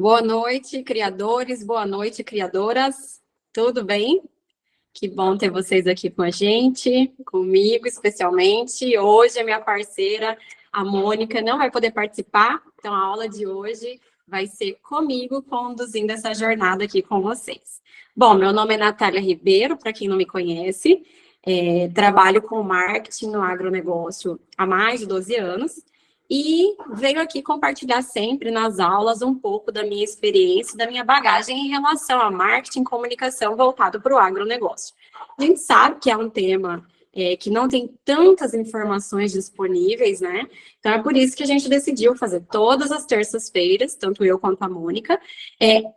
Boa noite, criadores, boa noite, criadoras. Tudo bem? Que bom ter vocês aqui com a gente, comigo especialmente. Hoje a minha parceira, a Mônica, não vai poder participar, então a aula de hoje vai ser comigo, conduzindo essa jornada aqui com vocês. Bom, meu nome é Natália Ribeiro, para quem não me conhece, trabalho com marketing no agronegócio há mais de 12 anos, e venho aqui compartilhar sempre nas aulas um pouco da minha experiência, da minha bagagem em relação a marketing e comunicação voltado para o agronegócio. A gente sabe que é um tema que não tem tantas informações disponíveis, né? Então é por isso que a gente decidiu fazer todas as terças-feiras, tanto eu quanto a Mônica,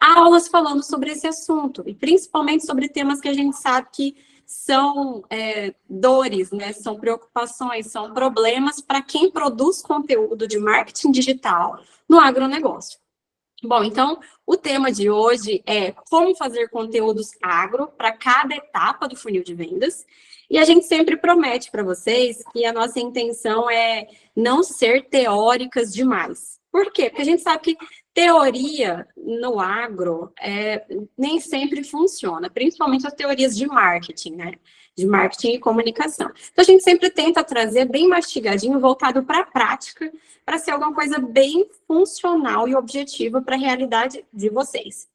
aulas falando sobre esse assunto, e principalmente sobre temas que a gente sabe que são dores, né? São preocupações, são problemas para quem produz conteúdo de marketing digital no agronegócio. Bom, então, o tema de hoje é como fazer conteúdos agro para cada etapa do funil de vendas. E a gente sempre promete para vocês que a nossa intenção é não ser teóricas demais. Por quê? Porque a gente sabe que teoria no agro nem sempre funciona, principalmente as teorias de marketing, né? De marketing e comunicação. Então, a gente sempre tenta trazer bem mastigadinho, voltado para a prática, para ser alguma coisa bem funcional e objetiva para a realidade de vocês.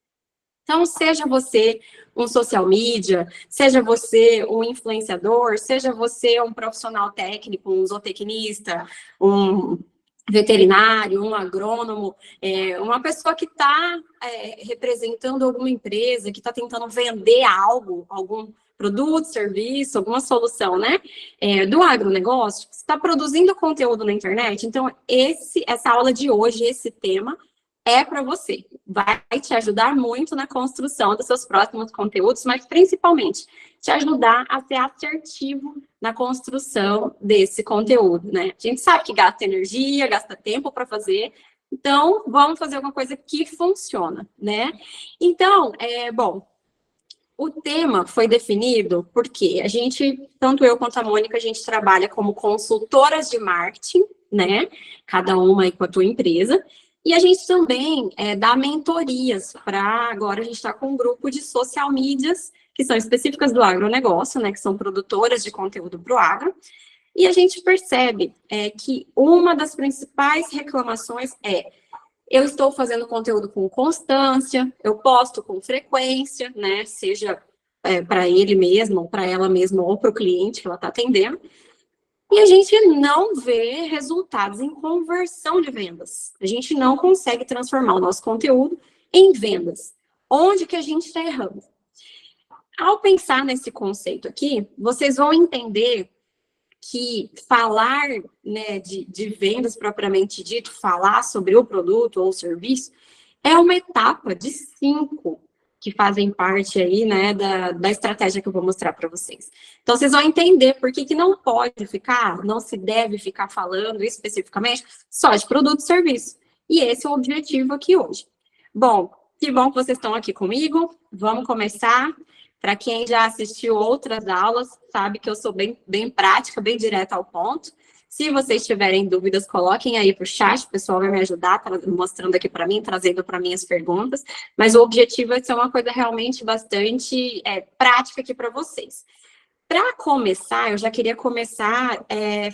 Então, seja você um social media, seja você um influenciador, seja você um profissional técnico, um zootecnista, um veterinário, um agrônomo, uma pessoa que está representando alguma empresa, que está tentando vender algo, algum produto, serviço, alguma solução, né, do agronegócio, está produzindo conteúdo na internet. Então, essa aula de hoje, esse tema, é para você. Vai te ajudar muito na construção dos seus próximos conteúdos, mas principalmente te ajudar a ser assertivo na construção desse conteúdo, né? A gente sabe que gasta energia, gasta tempo para fazer, então vamos fazer alguma coisa que funciona, né? Então, bom, o tema foi definido porque a gente, tanto eu quanto a Mônica, a gente trabalha como consultoras de marketing, né? Cada uma aí com a tua empresa. E a gente também dá mentorias para, agora a gente está com um grupo de social medias, que são específicas do agronegócio, né? Que são produtoras de conteúdo para o agro. E a gente percebe que uma das principais reclamações eu estou fazendo conteúdo com constância, eu posto com frequência, né? Seja para ele mesmo, ou para ela mesma, ou para o cliente que ela está atendendo. E a gente não vê resultados em conversão de vendas. A gente não consegue transformar o nosso conteúdo em vendas. Onde que a gente está errando? Ao pensar nesse conceito aqui, vocês vão entender que falar, né, de vendas propriamente dito, falar sobre o produto ou o serviço, é uma etapa de 5 que fazem parte aí, né, da estratégia que eu vou mostrar para vocês. Então, vocês vão entender por que não pode ficar, não se deve ficar falando especificamente só de produto e serviço. E esse é o objetivo aqui hoje. Bom, que bom que vocês estão aqui comigo. Vamos começar. Para quem já assistiu outras aulas, sabe que eu sou bem prática, bem direta ao ponto. Se vocês tiverem dúvidas, coloquem aí para o chat, o pessoal vai me ajudar, mostrando aqui para mim, trazendo para mim as perguntas. Mas o objetivo é ser uma coisa realmente bastante prática aqui para vocês. Para começar, eu já queria começar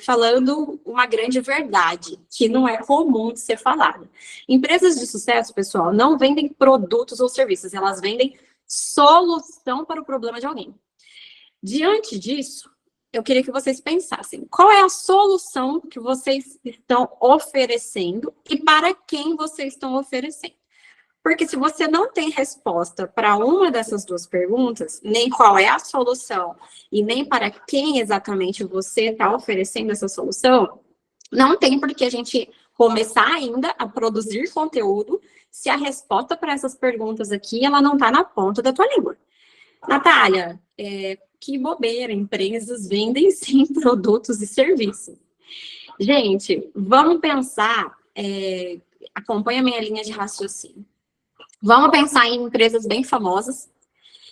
falando uma grande verdade, que não é comum de ser falada. Empresas de sucesso, pessoal, não vendem produtos ou serviços, elas vendem solução para o problema de alguém. Diante disso, eu queria que vocês pensassem, qual é a solução que vocês estão oferecendo e para quem vocês estão oferecendo? Porque se você não tem resposta para uma dessas duas perguntas, nem qual é a solução e nem para quem exatamente você está oferecendo essa solução, não tem por que a gente começar ainda a produzir conteúdo se a resposta para essas perguntas aqui, ela não está na ponta da tua língua. Natália, que bobeira, empresas vendem sim produtos e serviços. Gente, vamos pensar, acompanha a minha linha de raciocínio. Vamos pensar em empresas bem famosas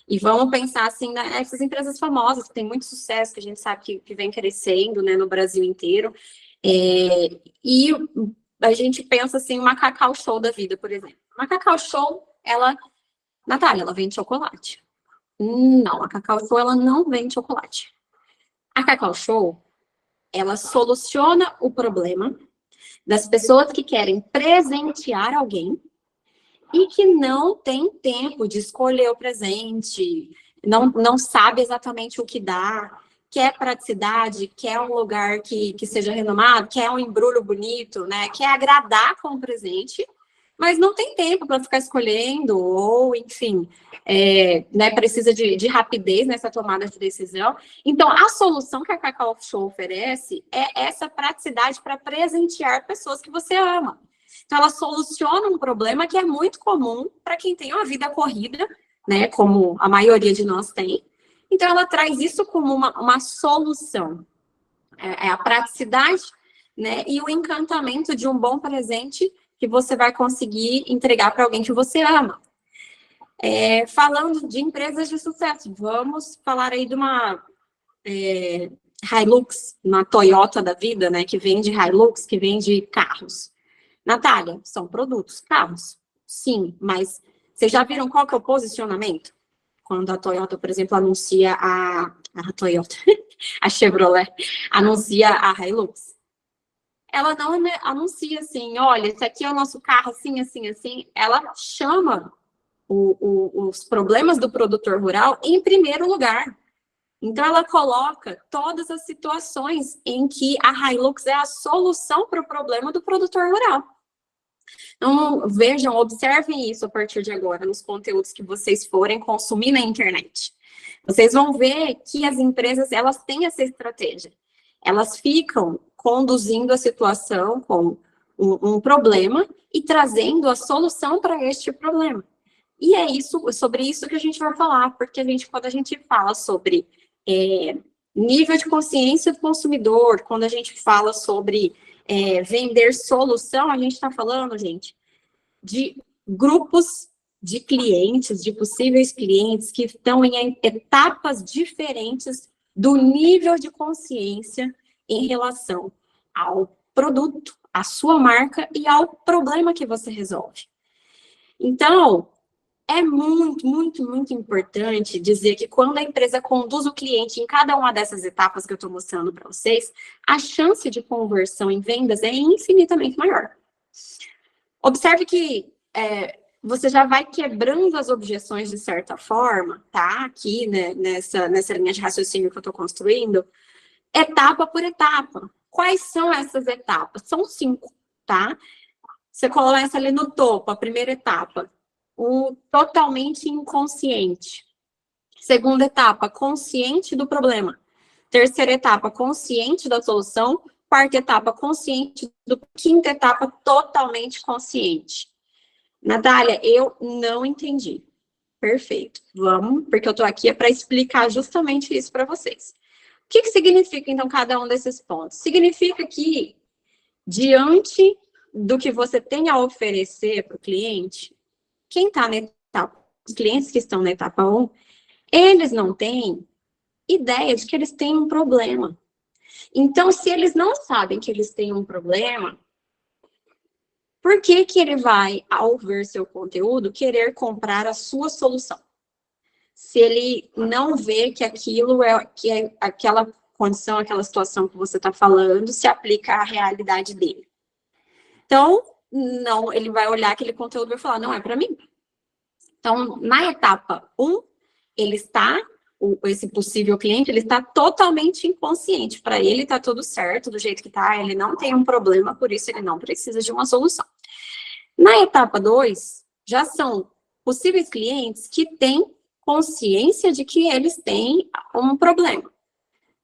e vamos pensar assim nessas empresas famosas que têm muito sucesso, que a gente sabe que vem crescendo, né, no Brasil inteiro. E a gente pensa assim, uma Cacau Show da vida, por exemplo. Uma Cacau Show, Natália, ela vende chocolate. Não, a Cacau Show, ela não vende chocolate. A Cacau Show, ela soluciona o problema das pessoas que querem presentear alguém e que não tem tempo de escolher o presente, não sabe exatamente o que dá, quer praticidade, quer um lugar que seja renomado, quer um embrulho bonito, né? Quer agradar com o presente, mas não tem tempo para ficar escolhendo, ou, enfim, né, precisa de rapidez nessa tomada de decisão. Então, a solução que a Cacau Show oferece é essa praticidade para presentear pessoas que você ama. Então, ela soluciona um problema que é muito comum para quem tem uma vida corrida, né, como a maioria de nós tem. Então, ela traz isso como uma solução. É a praticidade, né, e o encantamento de um bom presente que você vai conseguir entregar para alguém que você ama. Falando de empresas de sucesso, vamos falar aí de uma Hilux, uma Toyota da vida, né, que vende Hilux, que vende carros. Natália, são produtos, carros? Sim, mas vocês já viram qual que é o posicionamento? Quando a Toyota, por exemplo, anuncia a Toyota, a Chevrolet, anuncia a Hilux. Ela não anuncia assim, olha, esse aqui é o nosso carro, assim, assim, assim. Ela chama os problemas do produtor rural em primeiro lugar. Então, ela coloca todas as situações em que a Hilux é a solução para o problema do produtor rural. Então, vejam, observem isso a partir de agora, nos conteúdos que vocês forem consumir na internet. Vocês vão ver que as empresas, elas têm essa estratégia. Elas ficam conduzindo a situação com um problema e trazendo a solução para este problema. E é sobre isso que a gente vai falar, porque quando a gente fala sobre nível de consciência do consumidor, quando a gente fala sobre vender solução, a gente está falando, gente, de grupos de clientes, de possíveis clientes que estão em etapas diferentes do nível de consciência em relação ao produto, à sua marca e ao problema que você resolve. Então, é muito, muito, muito importante dizer que quando a empresa conduz o cliente em cada uma dessas etapas que eu estou mostrando para vocês, a chance de conversão em vendas é infinitamente maior. Observe que você já vai quebrando as objeções de certa forma, tá? Aqui, né, nessa linha de raciocínio que eu estou construindo, etapa por etapa. Quais são essas etapas? São 5, tá? Você começa ali no topo, a primeira etapa, o totalmente inconsciente. Segunda etapa, consciente do problema. Terceira etapa, consciente da solução. Quarta etapa, consciente do... Quinta etapa, totalmente consciente. Natália, eu não entendi. Perfeito. Vamos, porque eu estou aqui para explicar justamente isso para vocês. O que significa, então, cada um desses pontos? Significa que, diante do que você tem a oferecer para o cliente, quem está na etapa, os clientes que estão na etapa 1, eles não têm ideia de que eles têm um problema. Então, se eles não sabem que eles têm um problema, por que ele vai, ao ver seu conteúdo, querer comprar a sua solução? Se ele não vê que aquela condição, aquela situação que você está falando, se aplica à realidade dele. Então, não, ele vai olhar aquele conteúdo e vai falar, não é para mim. Então, na etapa 1, esse possível cliente, ele está totalmente inconsciente. Para ele está tudo certo, do jeito que está, ele não tem um problema, por isso ele não precisa de uma solução. Na etapa 2, já são possíveis clientes que têm consciência de que eles têm um problema.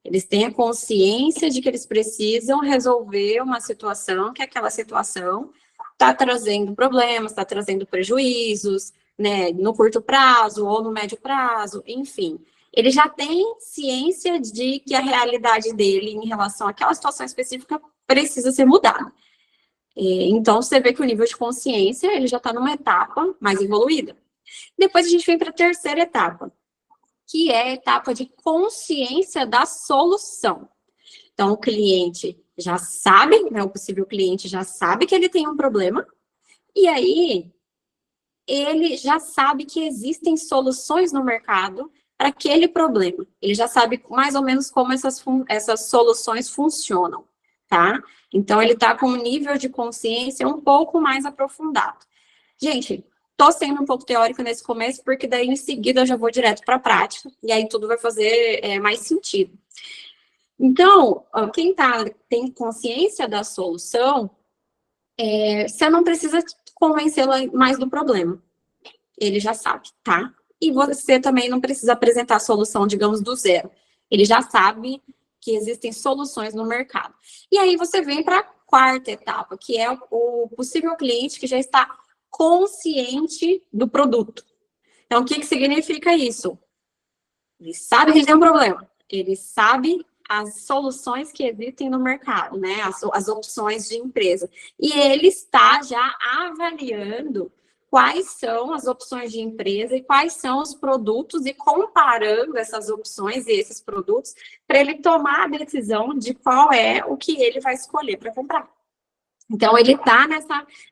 Eles têm a consciência de que eles precisam resolver uma situação, que aquela situação está trazendo problemas, está trazendo prejuízos, né, no curto prazo ou no médio prazo, enfim. Ele já tem ciência de que a realidade dele em relação àquela situação específica precisa ser mudada. Então, você vê que o nível de consciência, ele já está numa etapa mais evoluída. Depois a gente vem para a terceira etapa, que é a etapa de consciência da solução. Então, o cliente já sabe, né, o possível cliente já sabe que ele tem um problema, e aí ele já sabe que existem soluções no mercado para aquele problema. Ele já sabe mais ou menos como essas soluções funcionam, tá? Então, ele está com um nível de consciência um pouco mais aprofundado. Gente, tô sendo um pouco teórico nesse começo, porque daí em seguida eu já vou direto para a prática, e aí tudo vai fazer mais sentido. Então, quem tem consciência da solução, você não precisa convencê-la mais do problema. Ele já sabe, tá? E você também não precisa apresentar a solução, digamos, do zero. Ele já sabe que existem soluções no mercado. E aí você vem para a quarta etapa, que é o possível cliente que já está consciente do produto. Então, o que significa isso? Ele sabe que ele tem um problema. Ele sabe as soluções que existem no mercado, né? As opções de empresa. E ele está já avaliando quais são as opções de empresa e quais são os produtos e comparando essas opções e esses produtos para ele tomar a decisão de qual é o que ele vai escolher para comprar. Então, ele está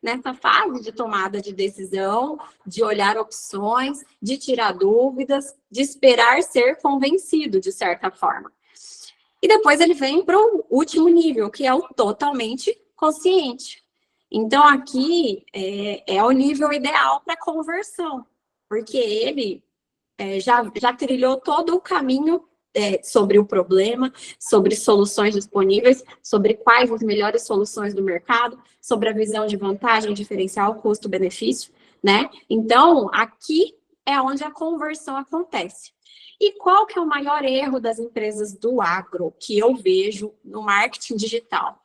nessa fase de tomada de decisão, de olhar opções, de tirar dúvidas, de esperar ser convencido, de certa forma. E depois ele vem para o último nível, que é o totalmente consciente. Então, aqui é o nível ideal para conversão, porque ele já trilhou todo o caminho sobre o problema, sobre soluções disponíveis, sobre quais as melhores soluções do mercado, sobre a visão de vantagem, diferencial, custo-benefício, né? Então, aqui é onde a conversão acontece. E qual que é o maior erro das empresas do agro que eu vejo no marketing digital?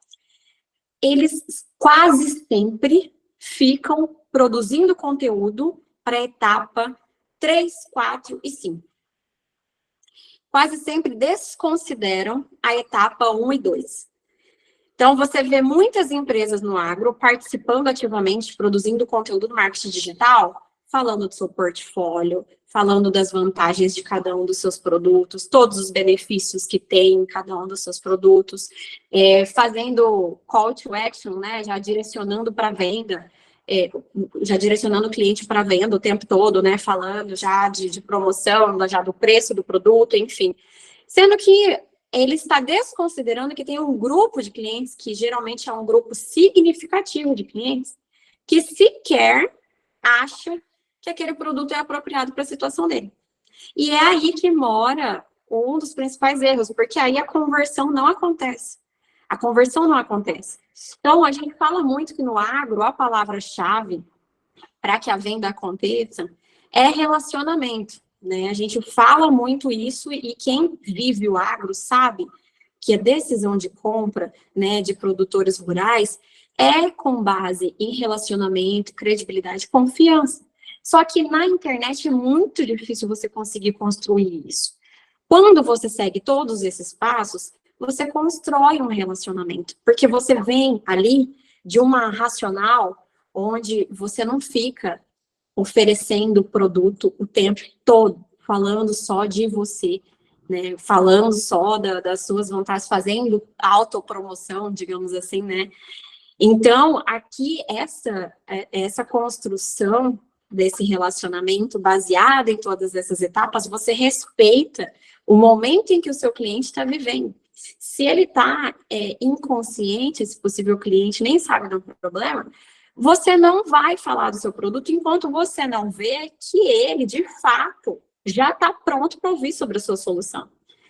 Eles quase sempre ficam produzindo conteúdo para a etapa 3, 4 e 5. Quase sempre desconsideram a etapa 1 e 2. Então, você vê muitas empresas no agro participando ativamente, produzindo conteúdo no marketing digital, falando do seu portfólio, falando das vantagens de cada um dos seus produtos, todos os benefícios que tem em cada um dos seus produtos, fazendo call to action, né, já direcionando para venda, já direcionando o cliente para venda o tempo todo, né, falando já de promoção, já do preço do produto, enfim. Sendo que ele está desconsiderando que tem um grupo de clientes, que geralmente é um grupo significativo de clientes, que sequer acha que aquele produto é apropriado para a situação dele. E é aí que mora um dos principais erros, porque aí a conversão não acontece. A conversão não acontece. Então, a gente fala muito que no agro, a palavra-chave para que a venda aconteça é relacionamento, né? A gente fala muito isso e quem vive o agro sabe que a decisão de compra, né, de produtores rurais é com base em relacionamento, credibilidade e confiança. Só que na internet é muito difícil você conseguir construir isso. Quando você segue todos esses passos, você constrói um relacionamento, porque você vem ali de uma racional onde você não fica oferecendo produto o tempo todo, falando só de você, né? Falando só das suas vontades, fazendo autopromoção, digamos assim, né? Então, aqui, essa construção desse relacionamento baseada em todas essas etapas, você respeita o momento em que o seu cliente está vivendo. Se ele está inconsciente, esse possível cliente nem sabe do problema, você não vai falar do seu produto enquanto você não vê que ele, de fato, já está pronto para ouvir sobre a sua solução.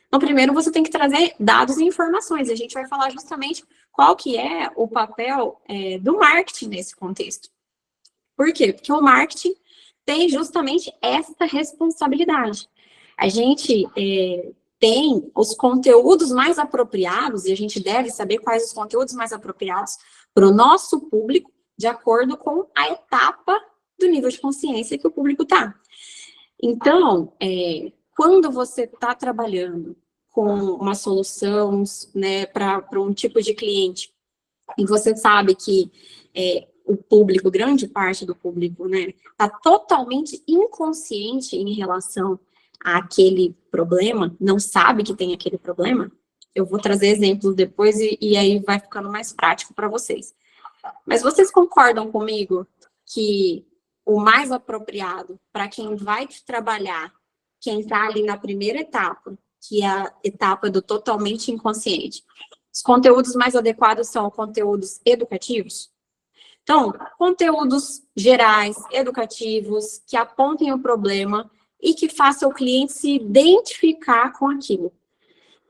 Então, primeiro você tem que trazer dados e informações. A gente vai falar justamente qual que é o papel do marketing nesse contexto. Por quê? Porque o marketing tem justamente essa responsabilidade. A gente tem os conteúdos mais apropriados, e a gente deve saber quais os conteúdos mais apropriados para o nosso público, de acordo com a etapa do nível de consciência que o público está. Então, quando você está trabalhando com uma solução, né, para um tipo de cliente, e você sabe que o público, grande parte do público, né, está totalmente inconsciente em relação àquele problema, não sabe que tem aquele problema, Eu vou trazer exemplos depois e aí vai ficando mais prático para vocês. Mas vocês concordam comigo que o mais apropriado para quem vai trabalhar, quem está ali na primeira etapa, que é a etapa do totalmente inconsciente, os conteúdos mais adequados são conteúdos educativos? Então, conteúdos gerais, educativos, que apontem o problema e que façam o cliente se identificar com aquilo.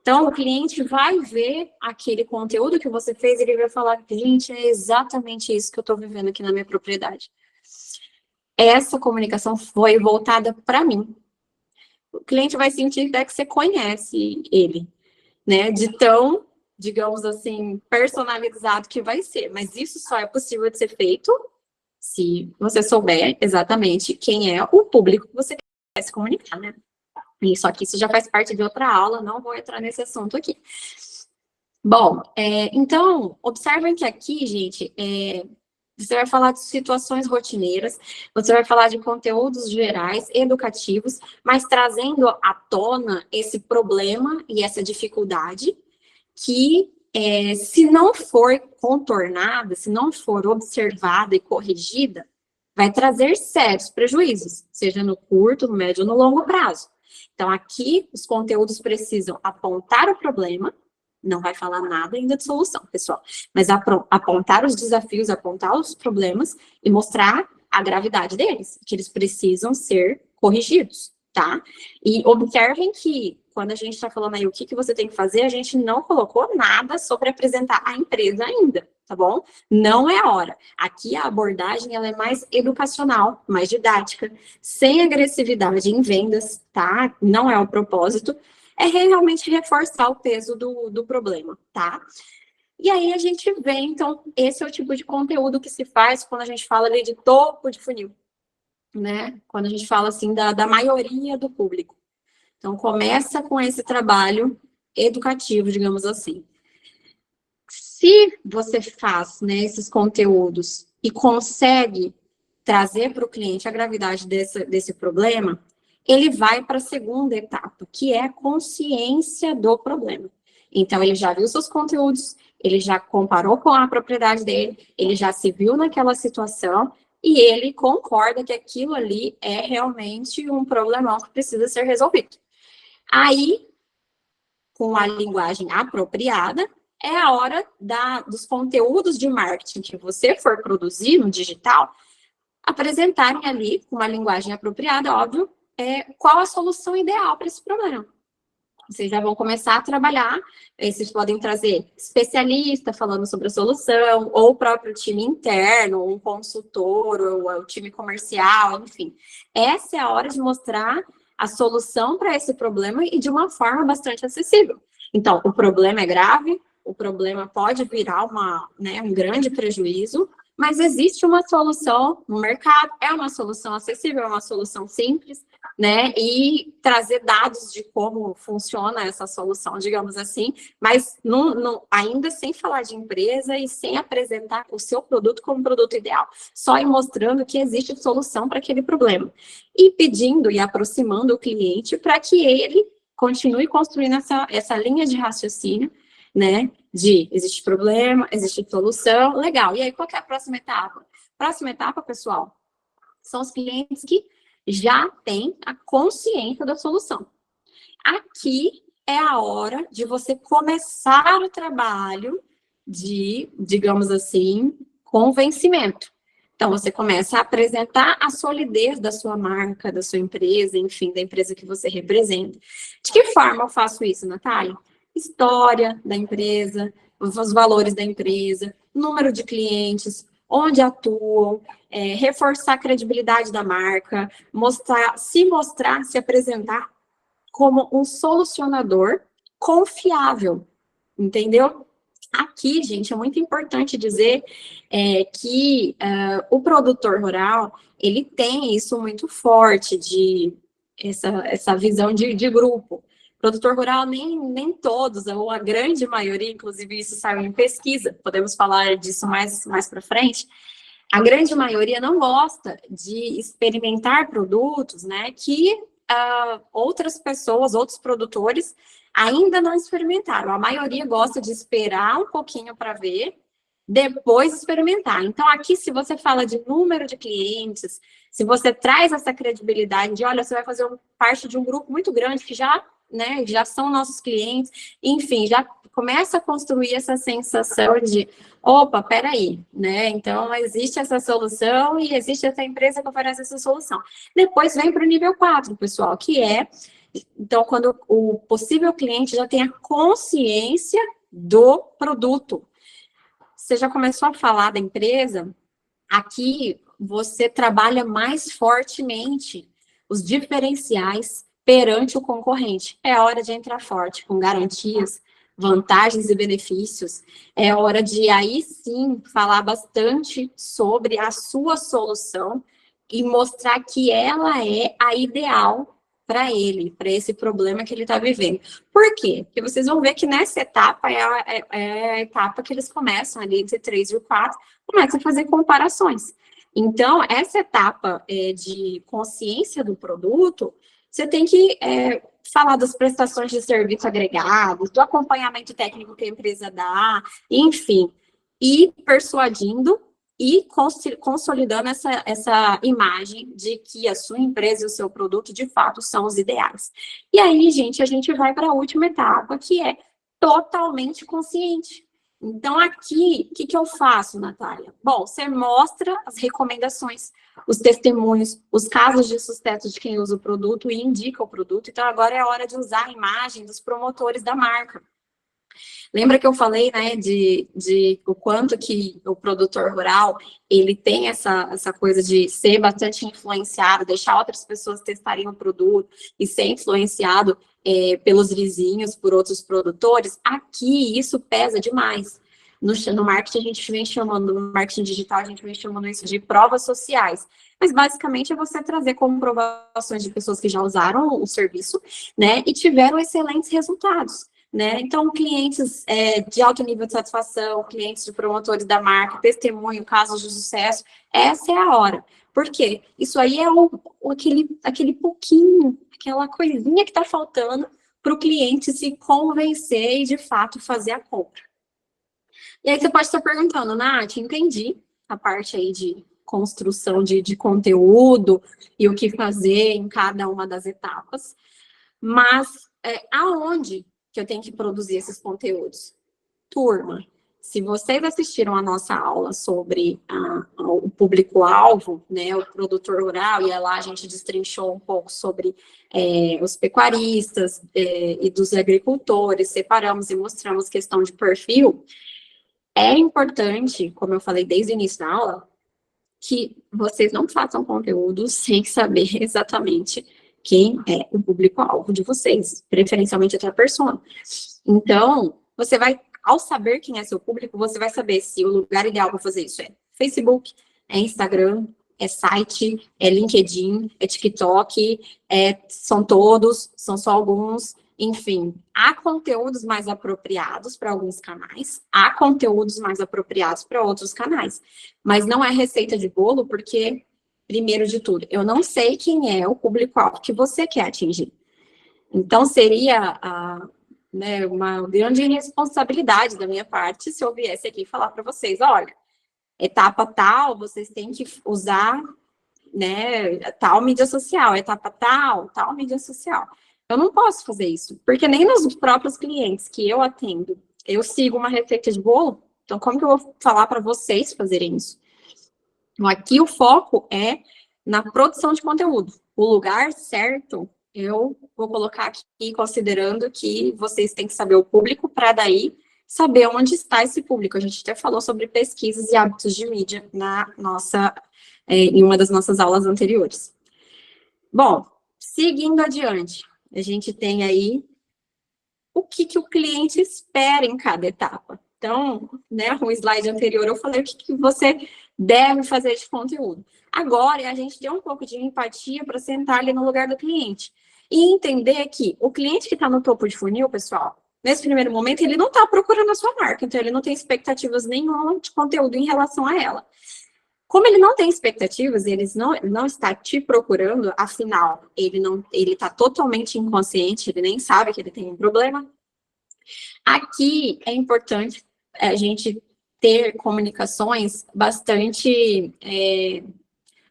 Então, o cliente vai ver aquele conteúdo que você fez e ele vai falar, gente, é exatamente isso que eu estou vivendo aqui na minha propriedade. Essa comunicação foi voltada para mim. O cliente vai sentir até que você conhece ele, né? De tão, digamos assim, personalizado que vai ser. Mas isso só é possível de ser feito se você souber exatamente quem é o público que você quer se comunicar, né? E só que isso já faz parte de outra aula, não vou entrar nesse assunto aqui. Bom, então, observem que aqui, gente, você vai falar de situações rotineiras, você vai falar de conteúdos gerais, educativos, mas trazendo à tona esse problema e essa dificuldade que, se não for contornada, se não for observada e corrigida, vai trazer sérios prejuízos, seja no curto, no médio ou no longo prazo. Então, aqui, os conteúdos precisam apontar o problema, não vai falar nada ainda de solução, pessoal, mas apontar os desafios, apontar os problemas e mostrar a gravidade deles, que eles precisam ser corrigidos, tá? E observem que, quando a gente está falando aí o que você tem que fazer, a gente não colocou nada sobre apresentar a empresa ainda, tá bom? Não é a hora. Aqui a abordagem, ela é mais educacional, mais didática, sem agressividade em vendas, tá? Não é o propósito, é realmente reforçar o peso do problema, tá? E aí a gente vê, então, esse é o tipo de conteúdo que se faz quando a gente fala ali de topo de funil, né? Quando a gente fala, assim, da maioria do público. Então, começa com esse trabalho educativo, digamos assim. Se você faz, né, esses conteúdos e consegue trazer para o cliente a gravidade desse problema, ele vai para a segunda etapa, que é a consciência do problema. Então, ele já viu seus conteúdos, ele já comparou com a propriedade dele, ele já se viu naquela situação e ele concorda que aquilo ali é realmente um problemão que precisa ser resolvido. Aí, com a linguagem apropriada, é a hora dos conteúdos de marketing que você for produzir no digital, apresentarem ali, com uma linguagem apropriada, óbvio, qual a solução ideal para esse problema. Vocês já vão começar a trabalhar, vocês podem trazer especialista falando sobre a solução, ou o próprio time interno, um consultor, ou o time comercial, enfim. Essa é a hora de mostrar a solução para esse problema e de uma forma bastante acessível. Então, o problema é grave, o problema pode virar um grande prejuízo, mas existe uma solução no mercado, é uma solução acessível, é uma solução simples, né? E trazer dados de como funciona essa solução, digamos assim, mas ainda sem falar de empresa e sem apresentar o seu produto como produto ideal, só ir mostrando que existe solução para aquele problema. E pedindo e aproximando o cliente para que ele continue construindo essa linha de raciocínio, né? Existe problema, existe solução, legal. E aí, qual que é a próxima etapa? Próxima etapa, pessoal, são os clientes que já têm a consciência da solução. Aqui é a hora de você começar o trabalho de, digamos assim, convencimento. Então, você começa a apresentar a solidez da sua marca, da sua empresa, enfim, da empresa que você representa. De que forma eu faço isso, Natália? História da empresa, os valores da empresa, número de clientes, onde atuam, reforçar a credibilidade da marca, se apresentar como um solucionador confiável, entendeu? Aqui, gente, é muito importante dizer que o produtor rural, ele tem isso muito forte, essa visão de grupo. Produtor rural, nem todos, ou a grande maioria, inclusive isso saiu em pesquisa, podemos falar disso mais para frente, a grande maioria não gosta de experimentar produtos, né, que outras pessoas, outros produtores, ainda não experimentaram. A maioria gosta de esperar um pouquinho para ver, depois experimentar. Então, aqui, se você fala de número de clientes, se você traz essa credibilidade de, olha, você vai fazer parte de um grupo muito grande que já, né, já são nossos clientes, enfim, já começa a construir essa sensação de, opa, peraí, né, então existe essa solução e existe essa empresa que oferece essa solução. Depois vem para o nível 4, pessoal, que é, então, quando o possível cliente já tem a consciência do produto. Você já começou a falar da empresa, aqui você trabalha mais fortemente os diferenciais perante o concorrente. É hora de entrar forte, com garantias, vantagens e benefícios. É hora de, aí sim, falar bastante sobre a sua solução e mostrar que ela é a ideal para ele, para esse problema que ele está vivendo. Por quê? Porque vocês vão ver que nessa etapa é a etapa que eles começam ali entre 3 e o 4, começam a fazer comparações. Então, essa etapa de consciência do produto, você tem que falar das prestações de serviço agregados, do acompanhamento técnico que a empresa dá, enfim, e persuadindo e consolidando essa imagem de que a sua empresa e o seu produto, de fato, são os ideais. E aí, gente, a gente vai para a última etapa, que é totalmente consciente. Então, aqui, o que eu faço, Natália? Bom, você mostra as recomendações, os testemunhos, os casos de sucesso de quem usa o produto e indica o produto. Então, agora é a hora de usar a imagem dos promotores da marca. Lembra que eu falei, né, de o quanto que o produtor rural, ele tem essa coisa de ser bastante influenciado, deixar outras pessoas testarem o produto e ser influenciado pelos vizinhos, por outros produtores? Aqui, isso pesa demais. No marketing, a gente vem chamando, no marketing digital, a gente vem chamando isso de provas sociais. Mas, basicamente, é você trazer comprovações de pessoas que já usaram o serviço, né, e tiveram excelentes resultados. Né? Então, clientes de alto nível de satisfação, clientes de promotores da marca, testemunho, casos de sucesso, essa é a hora. Por quê? Isso aí é aquele pouquinho, aquela coisinha que está faltando para o cliente se convencer e, de fato, fazer a compra. E aí você pode estar perguntando, Nath, entendi a parte aí de construção de conteúdo e o que fazer em cada uma das etapas, mas aonde que eu tenho que produzir esses conteúdos? Turma, se vocês assistiram a nossa aula sobre o público-alvo, né, o produtor rural, e lá a gente destrinchou um pouco sobre os pecuaristas e dos agricultores, separamos e mostramos questão de perfil, é importante, como eu falei desde o início da aula, que vocês não façam conteúdo sem saber exatamente quem é o público-alvo de vocês, preferencialmente até a persona. Então, você vai, ao saber quem é seu público, você vai saber se o lugar ideal para fazer isso é Facebook, é Instagram, é site, é LinkedIn, é TikTok, são todos, são só alguns, enfim. Há conteúdos mais apropriados para alguns canais, há conteúdos mais apropriados para outros canais, mas não é receita de bolo, porque primeiro de tudo, eu não sei quem é o público-alvo que você quer atingir. Então, seria né, uma grande responsabilidade da minha parte se eu viesse aqui falar para vocês, olha, etapa tal, vocês têm que usar, né, tal mídia social, etapa tal mídia social. Eu não posso fazer isso, porque nem nos próprios clientes que eu atendo, eu sigo uma receita de bolo, então como que eu vou falar para vocês fazerem isso? Então, aqui o foco é na produção de conteúdo. O lugar certo, eu vou colocar aqui, considerando que vocês têm que saber o público, para daí saber onde está esse público. A gente até falou sobre pesquisas e hábitos de mídia em uma das nossas aulas anteriores. Bom, seguindo adiante, a gente tem aí o que o cliente espera em cada etapa. Então, né, no slide anterior eu falei o que você deve fazer de conteúdo. Agora é a gente ter um pouco de empatia para sentar ali no lugar do cliente. E entender que o cliente que está no topo de funil, pessoal, nesse primeiro momento, ele não está procurando a sua marca, então ele não tem expectativas nenhuma de conteúdo em relação a ela. Como ele não tem expectativas, ele não está te procurando, afinal, ele está totalmente inconsciente, ele nem sabe que ele tem um problema. Aqui é importante a gente ter comunicações bastante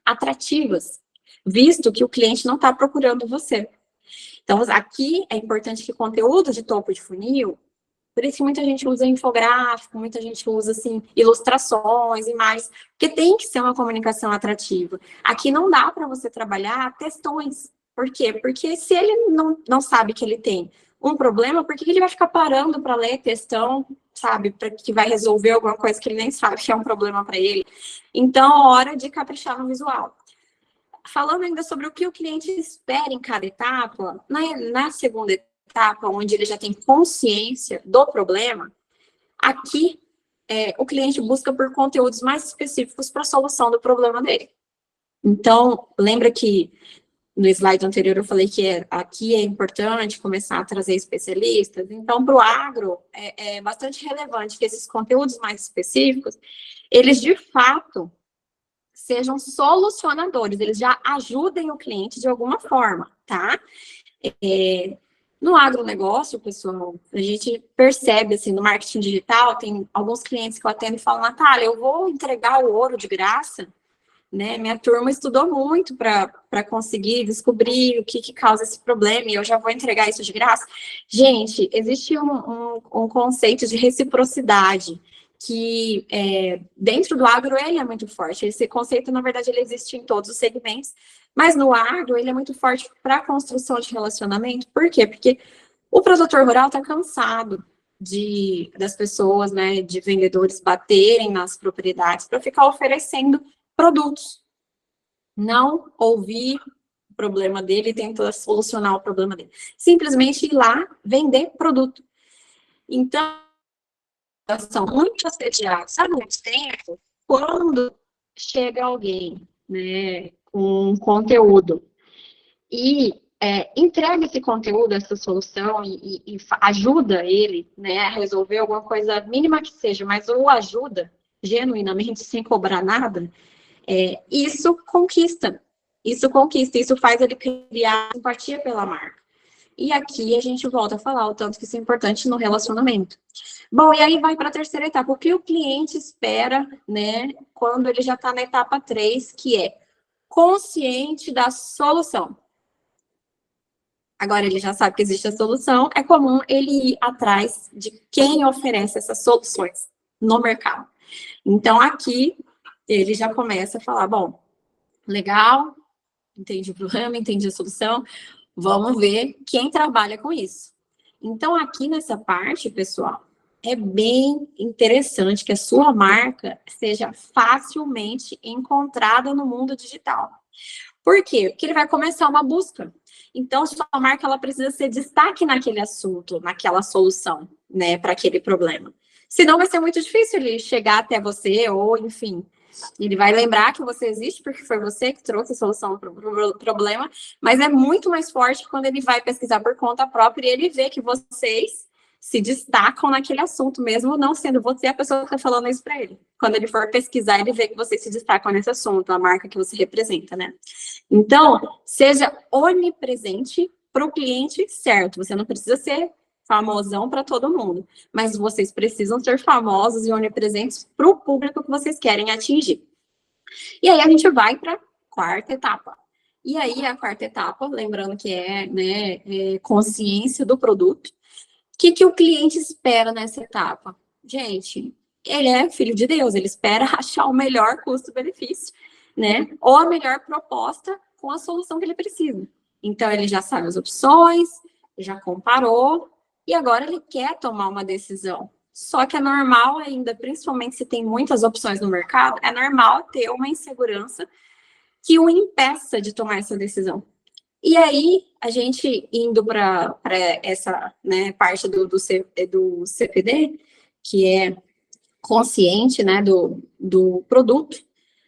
atrativas, visto que o cliente não está procurando você. Então, aqui é importante que conteúdo de topo de funil, por isso que muita gente usa infográfico, muita gente usa, assim, ilustrações, imagens, porque tem que ser uma comunicação atrativa. Aqui não dá para você trabalhar textões. Por quê? Porque se ele não sabe que ele tem um problema, por que ele vai ficar parando para ler textão, sabe? Para que vai resolver alguma coisa que ele nem sabe que é um problema para ele. Então, hora de caprichar no visual. Falando ainda sobre o que o cliente espera em cada etapa, na segunda etapa, onde ele já tem consciência do problema, aqui o cliente busca por conteúdos mais específicos para a solução do problema dele. Então, lembra que no slide anterior eu falei que aqui é importante começar a trazer especialistas? Então, para o agro, é bastante relevante que esses conteúdos mais específicos, eles de fato sejam solucionadores, eles já ajudem o cliente de alguma forma, tá? No agronegócio, pessoal, a gente percebe, assim, no marketing digital, tem alguns clientes que eu atendo e falam, Natália, eu vou entregar o ouro de graça, né? Minha turma estudou muito para conseguir descobrir o que causa esse problema e eu já vou entregar isso de graça. Gente, existe um conceito de reciprocidade que dentro do agro ele é muito forte. Esse conceito, na verdade, ele existe em todos os segmentos, mas no agro ele é muito forte para a construção de relacionamento. Por quê? Porque o produtor rural está cansado das pessoas, né, de vendedores baterem nas propriedades para ficar oferecendo produtos. Não ouvir o problema dele e tentar solucionar o problema dele. Simplesmente ir lá vender produto. Então, são muito assediados há muito tempo quando chega alguém, né, com conteúdo e entrega esse conteúdo, essa solução e ajuda ele, né, a resolver alguma coisa mínima que seja, mas o ajuda genuinamente sem cobrar nada, isso conquista, isso faz ele criar empatia pela marca. E aqui a gente volta a falar o tanto que isso é importante no relacionamento. Bom, e aí vai para a terceira etapa. O que o cliente espera, né, quando ele já está na etapa 3, que é consciente da solução. Agora ele já sabe que existe a solução, é comum ele ir atrás de quem oferece essas soluções no mercado. Então, aqui, ele já começa a falar, bom, legal, entendi o problema, entendi a solução, vamos ver quem trabalha com isso. Então, aqui nessa parte, pessoal, é bem interessante que a sua marca seja facilmente encontrada no mundo digital. Por quê? Porque ele vai começar uma busca. Então, sua marca ela precisa ser destaque naquele assunto, naquela solução, né, para aquele problema. Senão vai ser muito difícil ele chegar até você, ou, enfim, ele vai lembrar que você existe, porque foi você que trouxe a solução para o problema, mas é muito mais forte quando ele vai pesquisar por conta própria e ele vê que vocês se destacam naquele assunto, mesmo não sendo você a pessoa que está falando isso para ele. Quando ele for pesquisar, ele vê que vocês se destacam nesse assunto, a marca que você representa, né? Então, seja onipresente para o cliente certo. Você não precisa ser famosão para todo mundo, mas vocês precisam ser famosos e onipresentes para o público que vocês querem atingir. E aí a gente vai para a quarta etapa. E aí a quarta etapa, lembrando que é consciência do produto. O que o cliente espera nessa etapa? Gente, ele é filho de Deus, ele espera achar o melhor custo-benefício, né? Ou a melhor proposta com a solução que ele precisa. Então, ele já sabe as opções, já comparou, e agora ele quer tomar uma decisão. Só que é normal ainda, principalmente se tem muitas opções no mercado, é normal ter uma insegurança que o impeça de tomar essa decisão. E aí, a gente indo para essa, né, parte do CPD, que é consciente, né, do produto,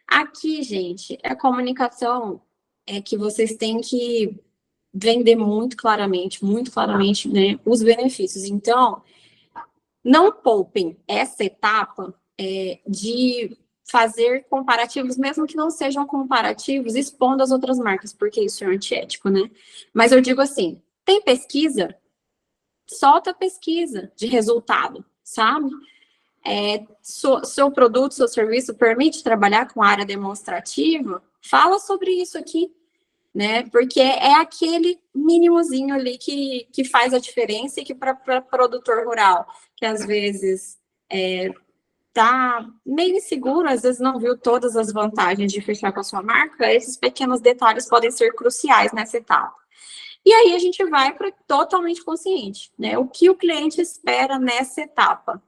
aqui, gente, a comunicação é que vocês têm que vender muito claramente, né, os benefícios. Então, não poupem essa etapa de fazer comparativos, mesmo que não sejam comparativos, expondo as outras marcas, porque isso é antiético, né? Mas eu digo assim, tem pesquisa? Solta a pesquisa de resultado, sabe? Seu produto, seu serviço permite trabalhar com área demonstrativa? Fala sobre isso aqui, né? Porque é aquele mínimozinho ali que faz a diferença e que para produtor rural, que às vezes tá meio inseguro, às vezes não viu todas as vantagens de fechar com a sua marca, esses pequenos detalhes podem ser cruciais nessa etapa. E aí a gente vai para totalmente consciente, né? O que o cliente espera nessa etapa?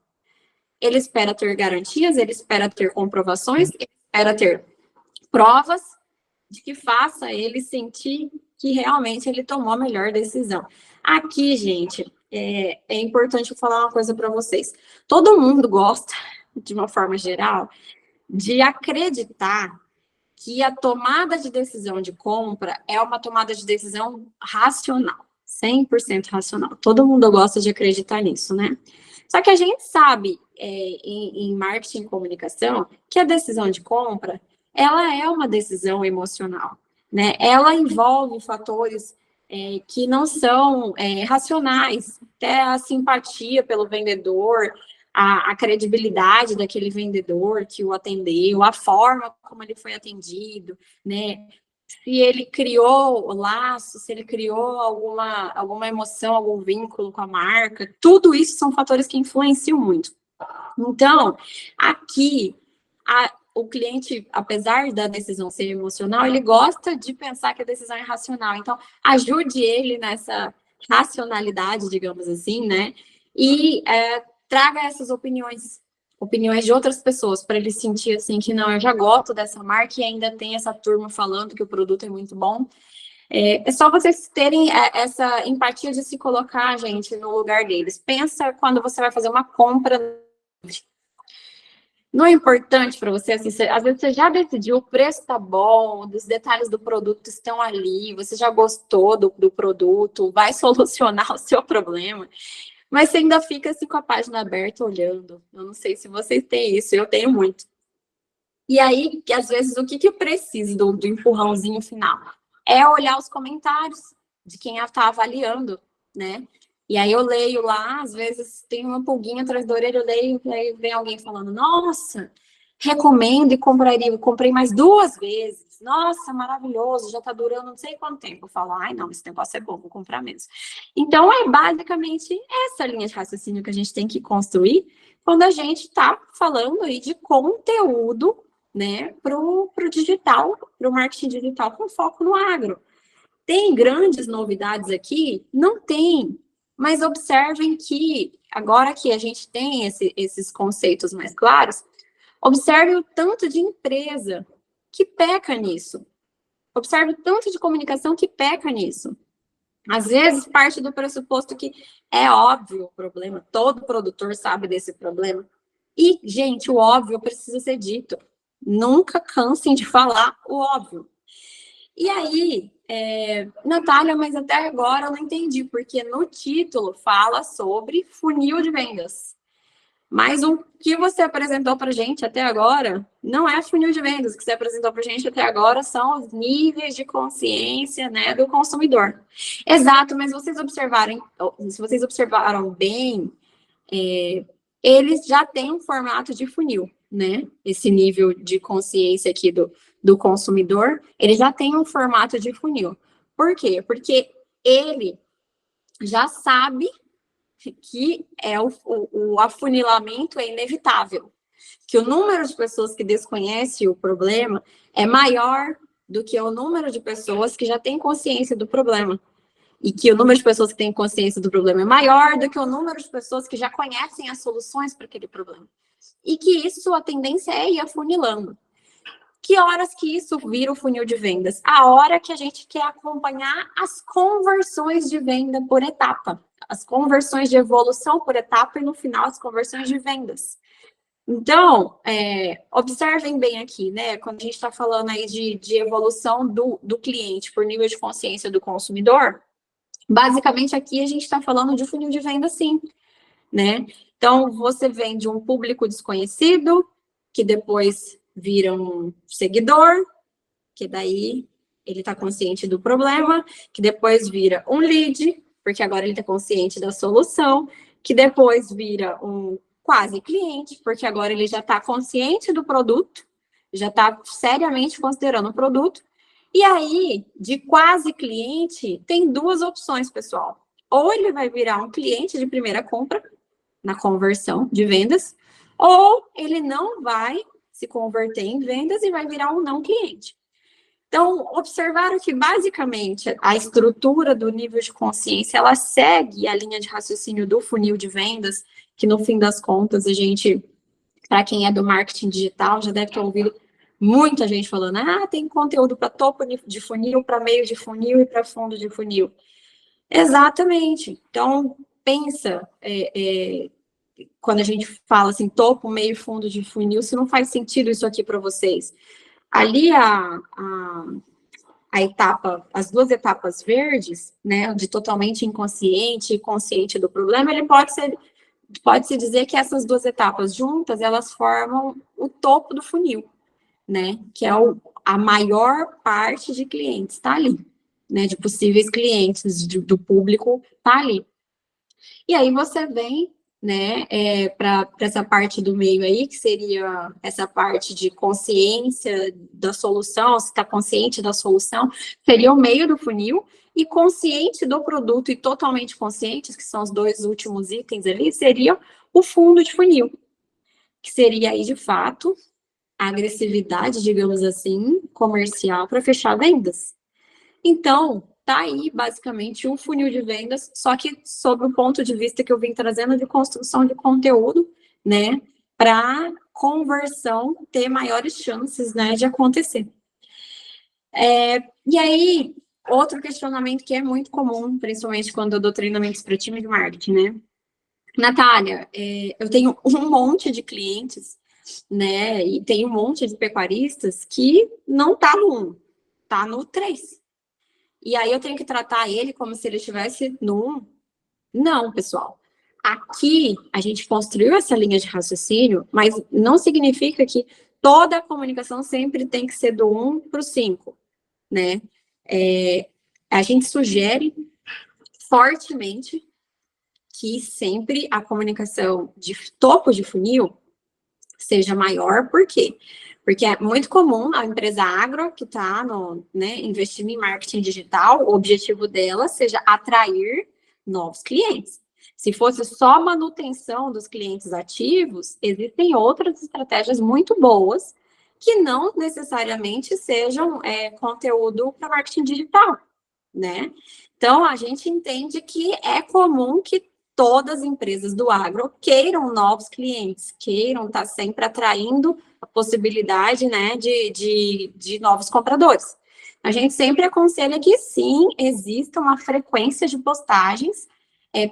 Ele espera ter garantias, ele espera ter comprovações, ele espera ter provas de que faça ele sentir que realmente ele tomou a melhor decisão. Aqui, gente, é importante eu falar uma coisa para vocês. Todo mundo gosta, de uma forma geral, de acreditar que a tomada de decisão de compra é uma tomada de decisão racional, 100% racional. Todo mundo gosta de acreditar nisso, né? Só que a gente sabe, em marketing e comunicação, que a decisão de compra, ela é uma decisão emocional, né? Ela envolve fatores que não são racionais, até a simpatia pelo vendedor, a credibilidade daquele vendedor que o atendeu, a forma como ele foi atendido, né? Se ele criou laço, se ele criou alguma emoção, algum vínculo com a marca, tudo isso são fatores que influenciam muito. Então, aqui, o cliente, apesar da decisão ser emocional, ele gosta de pensar que a decisão é racional. Então, ajude ele nessa racionalidade, digamos assim, né? E traga essas opiniões de outras pessoas, para ele sentir assim que não, eu já gosto dessa marca e ainda tem essa turma falando que o produto é muito bom. É só vocês terem essa empatia de se colocar, gente, no lugar deles. Pensa quando você vai fazer uma compra. Não é importante para você, assim, às vezes você já decidiu, o preço tá bom, os detalhes do produto estão ali, você já gostou do produto, vai solucionar o seu problema. Mas você ainda fica assim com a página aberta olhando. Eu não sei se vocês têm isso, eu tenho muito. E aí, que às vezes, o que eu preciso do empurrãozinho final? É olhar os comentários de quem está avaliando, né? E aí eu leio lá, às vezes tem uma pulguinha atrás da orelha, eu leio, e aí vem alguém falando, nossa, recomendo e compraria, eu comprei mais 2 vezes. Nossa, maravilhoso, já está durando não sei quanto tempo. Eu falo, ai, não, esse negócio é bom, vou comprar mesmo. Então, é basicamente essa linha de raciocínio que a gente tem que construir quando a gente está falando aí de conteúdo, né, para o digital, para o marketing digital com foco no agro. Tem grandes novidades aqui? Não tem. Mas observem que, agora que a gente tem esses conceitos mais claros, observe o tanto de empresa que peca nisso. Observe o tanto de comunicação que peca nisso. Às vezes, parte do pressuposto que é óbvio o problema, todo produtor sabe desse problema. E, gente, o óbvio precisa ser dito. Nunca cansem de falar o óbvio. E aí, Natália, mas até agora eu não entendi, porque no título fala sobre funil de vendas. Mas o que você apresentou para a gente até agora não é funil de vendas. O que você apresentou para a gente até agora são os níveis de consciência, né, do consumidor. Exato, mas se vocês observaram bem, eles já têm um formato de funil, né? Esse nível de consciência aqui do consumidor, ele já tem um formato de funil. Por quê? Porque ele já sabe que o afunilamento é inevitável, que o número de pessoas que desconhecem o problema é maior do que o número de pessoas que já têm consciência do problema. E que o número de pessoas que têm consciência do problema é maior do que o número de pessoas que já conhecem as soluções para aquele problema. E que isso, a tendência é ir afunilando. Que horas que isso vira o funil de vendas? A hora que a gente quer acompanhar as conversões de venda por etapa. As conversões de evolução por etapa e, no final, as conversões de vendas. Então, observem bem aqui, né? Quando a gente está falando aí de evolução do cliente por nível de consciência do consumidor, basicamente aqui a gente está falando de funil de venda, sim, né? Então, você vende um público desconhecido, que depois vira um seguidor, que daí ele está consciente do problema, que depois vira um lead, porque agora ele está consciente da solução, que depois vira um quase cliente, porque agora ele já está consciente do produto, já está seriamente considerando o produto. E aí, de quase cliente, tem duas opções, pessoal. Ou ele vai virar um cliente de primeira compra, na conversão de vendas, ou ele não vai se converter em vendas e vai virar um não cliente. Então, observaram que, basicamente, a estrutura do nível de consciência, ela segue a linha de raciocínio do funil de vendas, que, no fim das contas, a gente, para quem é do marketing digital, já deve ter ouvido muita gente falando, tem conteúdo para topo de funil, para meio de funil e para fundo de funil. Exatamente. Então, pensa, quando a gente fala assim, topo, meio e fundo de funil, se não faz sentido isso aqui para vocês. Ali a etapa, as duas etapas verdes, né, de totalmente inconsciente e consciente do problema, ele pode-se dizer que essas duas etapas juntas, elas formam o topo do funil, né, que é a maior parte de clientes, tá ali, né, de possíveis clientes, do público, tá ali. E aí você vem, né, para essa parte do meio aí, que seria essa parte de consciência da solução, se está consciente da solução, seria o meio do funil, e consciente do produto e totalmente conscientes, que são os dois últimos itens ali, seria o fundo de funil, que seria aí, de fato, a agressividade, digamos assim, comercial para fechar vendas. Então, tá aí, basicamente, um funil de vendas, só que sob o ponto de vista que eu vim trazendo de construção de conteúdo, né, para conversão ter maiores chances, né, de acontecer. E aí, outro questionamento que é muito comum, principalmente quando eu dou treinamentos para time de marketing, né? Natália, eu tenho um monte de clientes, né, e tem um monte de pecuaristas que não tá no 1, tá no 3. E aí eu tenho que tratar ele como se ele estivesse no 1? Não, pessoal. Aqui a gente construiu essa linha de raciocínio, mas não significa que toda a comunicação sempre tem que ser do 1 para o 5, né? A gente sugere fortemente que sempre a comunicação de topo de funil seja maior, por quê? Porque é muito comum a empresa agro que está investindo em marketing digital, o objetivo dela seja atrair novos clientes. Se fosse só manutenção dos clientes ativos, existem outras estratégias muito boas que não necessariamente sejam conteúdo para marketing digital, né? Então, a gente entende que é comum que todas as empresas do agro queiram novos clientes, queiram estar sempre atraindo a possibilidade, né, de novos compradores. A gente sempre aconselha que sim, exista uma frequência de postagens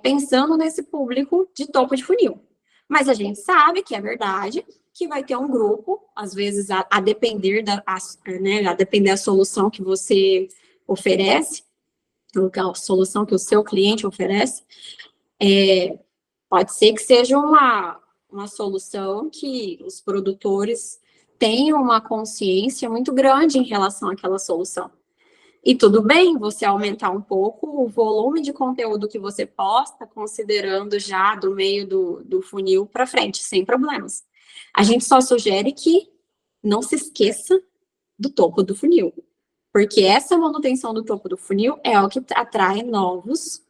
pensando nesse público de topo de funil. Mas a gente sabe que é verdade que vai ter um grupo, às vezes a depender a depender da solução que você oferece, a solução que o seu cliente oferece, pode ser que seja uma solução que os produtores tenham uma consciência muito grande em relação àquela solução. E tudo bem você aumentar um pouco o volume de conteúdo que você posta, considerando já do meio do funil para frente, sem problemas. A gente só sugere que não se esqueça do topo do funil, porque essa manutenção do topo do funil é o que atrai novos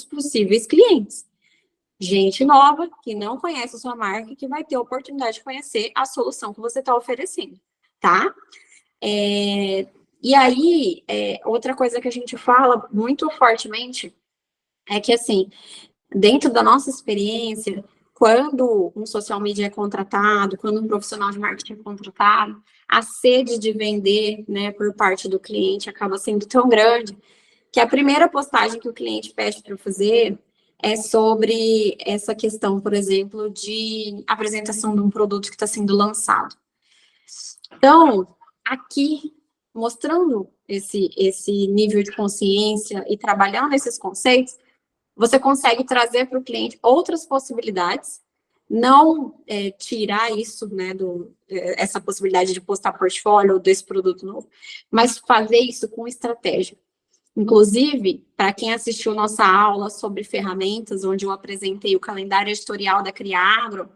possíveis clientes. Gente nova, que não conhece a sua marca, que vai ter a oportunidade de conhecer a solução que você está oferecendo, tá? E aí, outra coisa que a gente fala muito fortemente é que, assim, dentro da nossa experiência, quando um social media é contratado, quando um profissional de marketing é contratado, a sede de vender, né, por parte do cliente acaba sendo tão grande que a primeira postagem que o cliente pede para fazer é sobre essa questão, por exemplo, de apresentação de um produto que está sendo lançado. Então, aqui, mostrando esse nível de consciência e trabalhando esses conceitos, você consegue trazer para o cliente outras possibilidades, não tirar isso, né, essa possibilidade de postar portfólio desse produto novo, mas fazer isso com estratégia. Inclusive, para quem assistiu nossa aula sobre ferramentas, onde eu apresentei o calendário editorial da Criagro,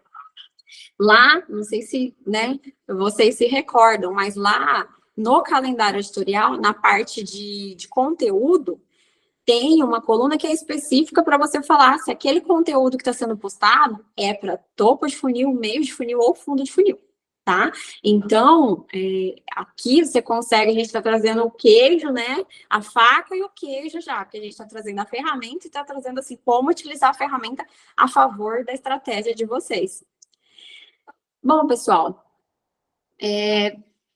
lá, não sei se, né, vocês se recordam, mas lá no calendário editorial, na parte de conteúdo, tem uma coluna que é específica para você falar se aquele conteúdo que está sendo postado é para topo de funil, meio de funil ou fundo de funil, tá? Então, aqui você consegue, a gente está trazendo o queijo, né? A faca e o queijo já, porque a gente está trazendo a ferramenta e está trazendo, assim, como utilizar a ferramenta a favor da estratégia de vocês. Bom, pessoal,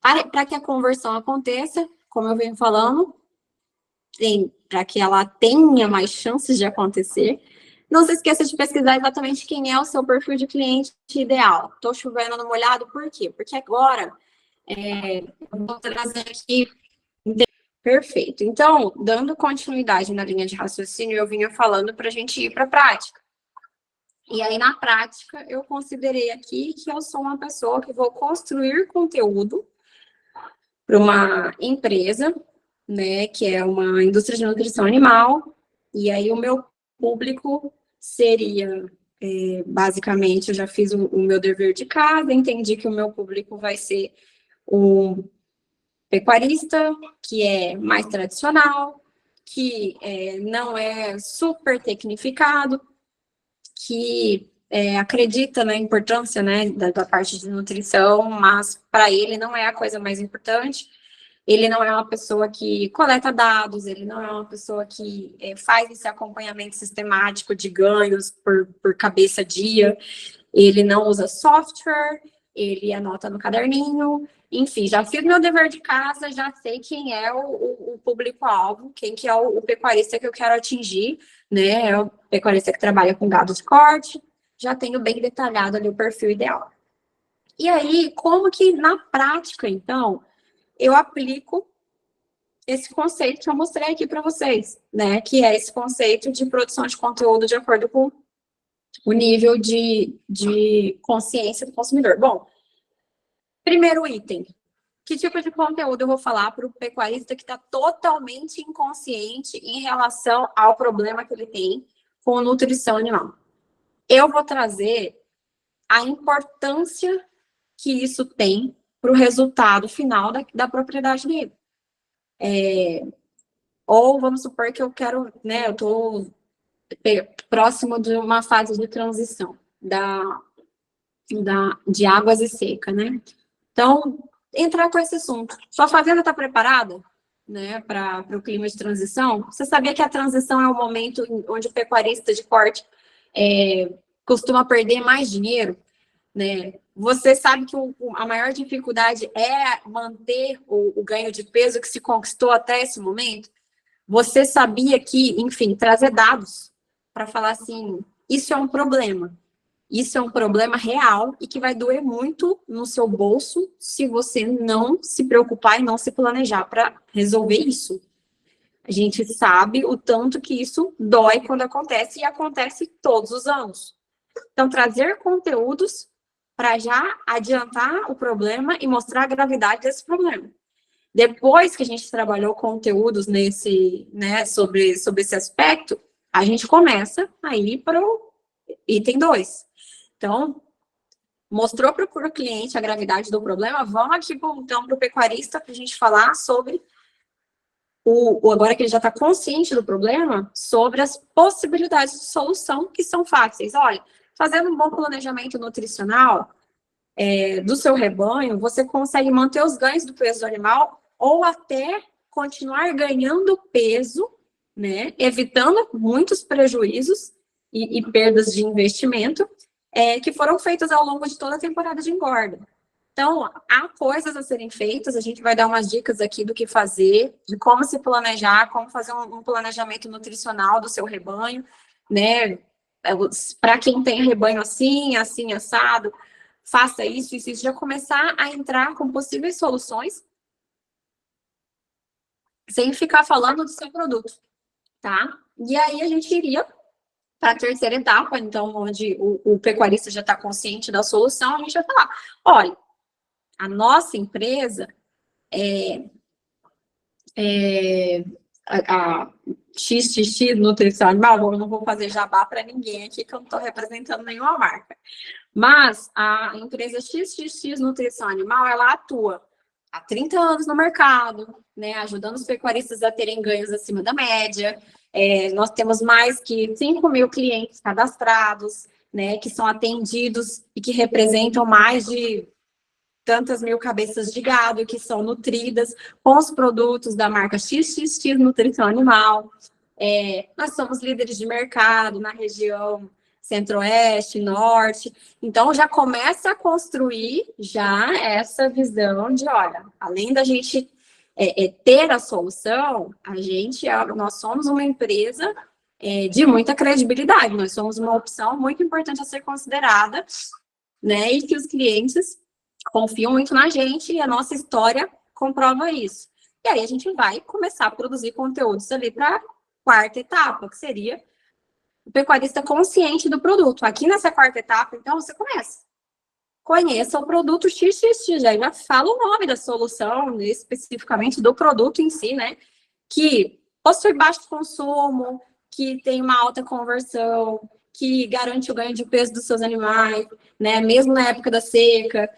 para que a conversão aconteça, como eu venho falando, para que ela tenha mais chances de acontecer, não se esqueça de pesquisar exatamente quem é o seu perfil de cliente ideal. Estou chovendo no molhado, por quê? Porque agora eu vou trazer aqui. Perfeito. Então, dando continuidade na linha de raciocínio, eu vinha falando para a gente ir para a prática. E aí, na prática, eu considerei aqui que eu sou uma pessoa que vou construir conteúdo para uma empresa, né, que é uma indústria de nutrição animal, e aí o meu público seria, basicamente, eu já fiz o meu dever de casa, entendi que o meu público vai ser o pecuarista, que é mais tradicional, que não é super tecnificado, que acredita na importância, né, da parte de nutrição, mas para ele não é a coisa mais importante. Ele não é uma pessoa que coleta dados, ele não é uma pessoa que faz esse acompanhamento sistemático de ganhos por cabeça dia, ele não usa software, ele anota no caderninho, enfim, já fiz meu dever de casa, já sei quem é o público-alvo, quem que é o pecuarista que eu quero atingir, né, é o pecuarista que trabalha com gado de corte, já tenho bem detalhado ali o perfil ideal. E aí, como que na prática, então, eu aplico esse conceito que eu mostrei aqui para vocês, né? Que é esse conceito de produção de conteúdo de acordo com o nível de consciência do consumidor. Bom, primeiro item. Que tipo de conteúdo eu vou falar para o pecuarista que está totalmente inconsciente em relação ao problema que ele tem com nutrição animal? Eu vou trazer a importância que isso tem para o resultado final da propriedade dele. Ou vamos supor que eu quero, né, eu estou próximo de uma fase de transição de águas e seca, né? Então, entrar com esse assunto. Sua fazenda está preparada, né, para o clima de transição? Você sabia que a transição é o momento onde o pecuarista de corte costuma perder mais dinheiro, né? Você sabe que a maior dificuldade é manter o ganho de peso que se conquistou até esse momento? Você sabia que, enfim, trazer dados para falar assim, isso é um problema. Isso é um problema real e que vai doer muito no seu bolso se você não se preocupar e não se planejar para resolver isso. A gente sabe o tanto que isso dói quando acontece e acontece todos os anos. Então, trazer conteúdos para já adiantar o problema e mostrar a gravidade desse problema. Depois que a gente trabalhou conteúdos nesse, né, sobre esse aspecto, a gente começa a ir para o item 2. Então, mostrou para o cliente a gravidade do problema, vamos aqui então para o pecuarista para a gente falar sobre agora que ele já está consciente do problema, sobre as possibilidades de solução que são fáceis. Olha, fazendo um bom planejamento nutricional do seu rebanho, você consegue manter os ganhos do peso do animal ou até continuar ganhando peso, né, evitando muitos prejuízos e perdas de investimento que foram feitas ao longo de toda a temporada de engorda. Então, há coisas a serem feitas, a gente vai dar umas dicas aqui do que fazer, de como se planejar, como fazer um planejamento nutricional do seu rebanho, né? Para quem tem rebanho assim, assim, assado, faça isso, já começar a entrar com possíveis soluções, sem ficar falando do seu produto, tá? E aí a gente iria Para a terceira etapa, então, onde o pecuarista já está consciente da solução, a gente vai falar, olha, a nossa empresa a XXX Nutrição Animal, eu não vou fazer jabá para ninguém aqui, que eu não estou representando nenhuma marca. Mas a empresa XXX Nutrição Animal, ela atua há 30 anos no mercado, né, ajudando os pecuaristas a terem ganhos acima da média. Nós temos mais que 5 mil clientes cadastrados, né, que são atendidos e que representam mais de tantas mil cabeças de gado que são nutridas com os produtos da marca XXX Nutrição Animal. Nós somos líderes de mercado na região Centro-Oeste, Norte. Então, já começa a construir já essa visão de, olha, além da gente ter a solução, nós somos uma empresa de muita credibilidade, nós somos uma opção muito importante a ser considerada, né, e que os clientes confiam muito na gente e a nossa história comprova isso. E aí a gente vai começar a produzir conteúdos ali para a quarta etapa, que seria o pecuarista consciente do produto. Aqui nessa quarta etapa, então, você começa. Conheça o produto XXX, já fala o nome da solução, especificamente do produto em si, né? Que possui baixo consumo, que tem uma alta conversão, que garante o ganho de peso dos seus animais, né? Mesmo na época da seca,